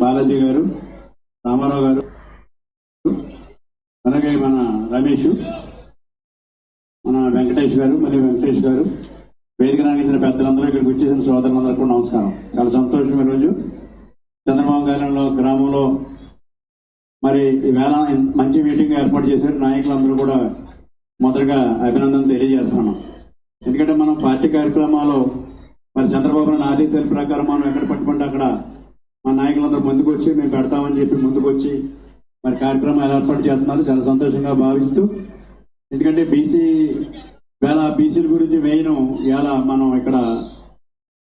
బాలాజీ గారు, రామారావు గారు, అలాగే మన రమేష్, మన వెంకటేష్ గారు, మరియు వెంకటేష్ గారు, వేదిక నాగించిన పెద్దలందరూ, ఇక్కడికి వచ్చేసిన సోదరులందరికీ నమస్కారం. చాలా సంతోషం. ఈరోజు చంద్రబాబు గారిలో గ్రామంలో మరి ఈవేళ మంచి మీటింగ్ ఏర్పాటు చేశారు. నాయకులందరూ కూడా మొదటగా అభినందనలు తెలియజేస్తున్నాం. ఎందుకంటే మనం పార్టీ కార్యక్రమాలు మరి చంద్రబాబు నాయుడు ఆదేశాల ప్రకారం మనం ఎక్కడ పట్టుకుంటే అక్కడ మా నాయకులందరూ ముందుకు వచ్చి మేము పెడతామని చెప్పి ముందుకు వచ్చి మరి కార్యక్రమాలు ఏర్పాటు చేస్తున్నారు. చాలా సంతోషంగా భావిస్తూ, ఎందుకంటే బీసీల గురించి మెయిన్ ఇవాళ మనం ఇక్కడ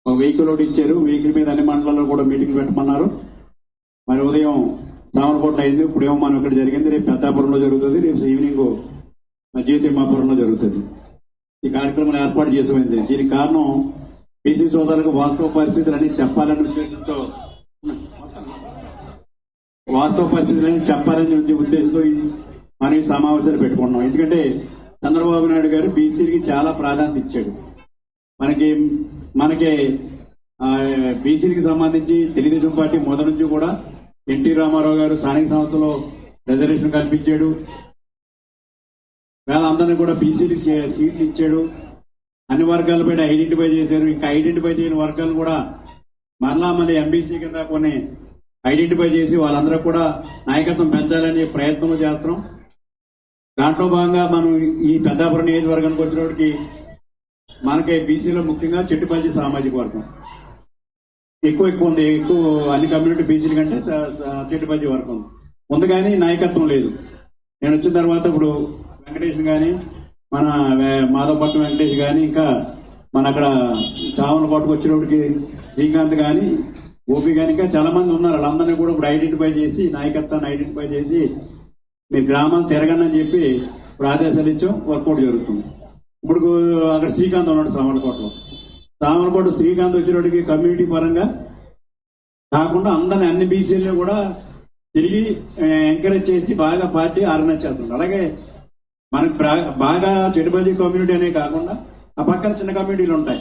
ఒక వెహికల్ ఒకటి ఇచ్చారు. వెహికల్ మీద అన్ని మండలాల్లో కూడా మీటింగ్ పెట్టమన్నారు. మరి ఉదయం సామర్లకోట అయింది, ఇప్పుడేమో మనం ఇక్కడ జరిగింది. రేపు పెద్దాపురంలో జరుగుతుంది, రేపు ఈవినింగ్ జ్యోతిర్మాపురంలో జరుగుతుంది. ఈ కార్యక్రమం ఏర్పాటు చేసేమైంది. దీనికి కారణం బీసీ సోదరులకు వాస్తవ పరిస్థితులన్నీ చెప్పాలనే ఉద్దేశంతో ఉద్దేశంతో మనం ఈ సమావేశాలు పెట్టుకుంటున్నాం. ఎందుకంటే చంద్రబాబు నాయుడు గారు బీసీలకి చాలా ప్రాధాన్యత ఇచ్చాడు. మనకి బీసీలకి సంబంధించి తెలుగుదేశం పార్టీ మొదటి నుంచి కూడా ఎన్టీ రామారావు గారు స్థానిక సంస్థలో రిజర్వేషన్ కల్పించాడు. అందరినీ కూడా బీసీలకి సీట్లు ఇచ్చాడు. అన్ని వర్గాలపై ఐడెంటిఫై చేశారు. ఇంకా ఐడెంటిఫై చేయని వర్గాలు కూడా మరలా మన ఎంబీసీ కింద కొన్ని ఐడెంటిఫై చేసి వాళ్ళందరూ కూడా నాయకత్వం పెంచాలని ప్రయత్నం చేస్తున్నాం. దాంట్లో భాగంగా మనం ఈ పెద్దాపురం నియోజకవర్గానికి వచ్చినప్పటికి మనకి బీసీలో ముఖ్యంగా చెట్టుపల్లి సామాజిక వర్గం ఎక్కువ ఉంది. అన్ని కమ్యూనిటీ బీసీల కంటే చెట్టుపల్లి వర్గం ఉంది, కానీ నాయకత్వం లేదు. నేను వచ్చిన తర్వాత ఇప్పుడు వెంకటేష్ కానీ, మన మాధవపట్నం వెంకటేష్ కానీ, ఇంకా మన అక్కడ చావనకోటకు వచ్చినప్పటికి శ్రీకాంత్ కానీ, గోపి కానీ, ఇంకా చాలా మంది ఉన్నారు. వాళ్ళందరినీ కూడా ఇప్పుడు ఐడెంటిఫై చేసి నాయకత్వాన్ని ఐడెంటిఫై చేసి మీరు గ్రామాన్ని తిరగండి అని చెప్పి ఇప్పుడు ఆదేశాలు ఇచ్చాం. వర్కౌట్ జరుగుతుంది. ఇప్పుడు అక్కడ శ్రీకాంత్ ఉన్నాడు సామర్లకోట శ్రీకాంత్ వచ్చినప్పటికి కమ్యూనిటీ పరంగా కాకుండా అందరినీ అన్ని బీసీలను కూడా తిరిగి ఎంకరేజ్ చేసి బాగా పార్టీ ఆర్గనైజ్ చేస్తుంది. అలాగే మనకు బాగా చెడుపల్లి కమ్యూనిటీ అనే కాకుండా ఆ పక్కన చిన్న కమ్యూనిటీలు ఉంటాయి.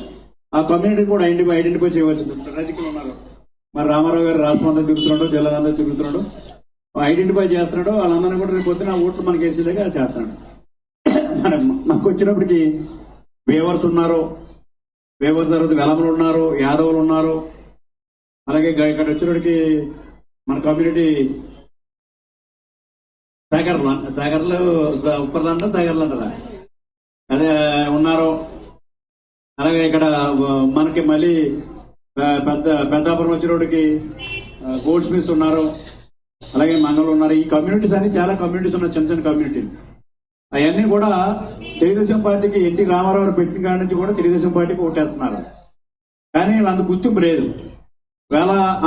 ఆ కమ్యూనిటీ కూడా ఐడెంటిఫై చేయవచ్చు. రజకులు ఉన్నారు, మరి రామారావు గారు రాష్ట్రం అంతా తిరుగుతున్నాడు, జిల్లా అంతా తిరుగుతున్నాడు, ఐడెంటిఫై చేస్తున్నాడు. వాళ్ళందరినీ కూడా రేపు పొద్దున ఓట్లు మనకి వేసేలాగా చేస్తున్నాడు. మాకు వచ్చినప్పటికి వేవర్స్ ఉన్నారు, వేవర్ తర్వాత వెలమలు ఉన్నారు, యాదవులు ఉన్నారు. అలాగే ఇక్కడ వచ్చినప్పటికి మన కమ్యూనిటీ సాగర్లు ఉప్పర్లంట సాగర్లు అంటారా అదే ఉన్నారు. అలాగే ఇక్కడ మనకి మళ్ళీ పెద్దాపురం వచ్చినప్పటికి గోల్డ్ స్మిత్స్ ఉన్నారు, అలాగే మంగళలు ఉన్నారు. ఈ కమ్యూనిటీస్ అన్ని చాలా కమ్యూనిటీస్ ఉన్నాయి, చిన్న చిన్న కమ్యూనిటీలు. అవన్నీ కూడా తెలుగుదేశం పార్టీకి ఎన్టీ రామారావు పెట్టిన కాడి నుంచి కూడా తెలుగుదేశం పార్టీకి ఓటేస్తున్నారు, కానీ అంత గుర్తింపు లేదు.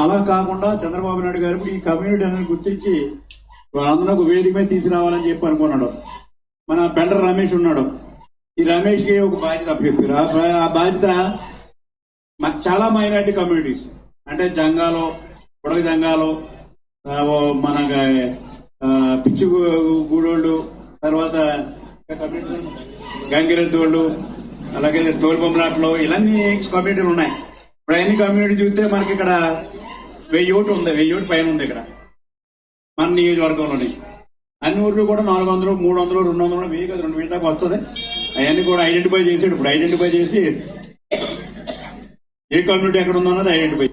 అలా కాకుండా చంద్రబాబు నాయుడు గారు ఈ కమ్యూనిటీ అనేది గుర్తించి వాళ్ళందరూ ఒక వేదిక మీద తీసుకురావాలని చెప్పి అనుకున్నాడు. మన పెండర రమేష్ ఉన్నాడు. ఈ రమేష్కి ఒక బాధ్యత అప్పచెప్పారు. ఆ బాధ్యత చాలా మైనారిటీ కమ్యూనిటీస్ అంటే జంగాలో, బుడగ జంగాలో, మన పిచ్చి గూడోళ్ళు, తర్వాత గంగిరెద్దు, అలాగే తోలుబొమ్మలాట్లు, ఇలాంటి కమ్యూనిటీలు ఉన్నాయి. ఇప్పుడు అన్ని కమ్యూనిటీ చూస్తే మనకి ఇక్కడ 1000 ఓటు ఉంది, 1000 ఓటు పైన ఉంది ఇక్కడ మన నియోజకవర్గంలోని. అన్ని ఊర్లు కూడా 400, 300, 200, 1000 2000 దాకా వస్తుంది. అవన్నీ కూడా ఐడెంటిఫై చేసాడు. ఇప్పుడు ఐడెంటిఫై చేసి ఏ కమ్యూనిటీ ఎక్కడ ఉందో అన్నది ఐడెంటిఫై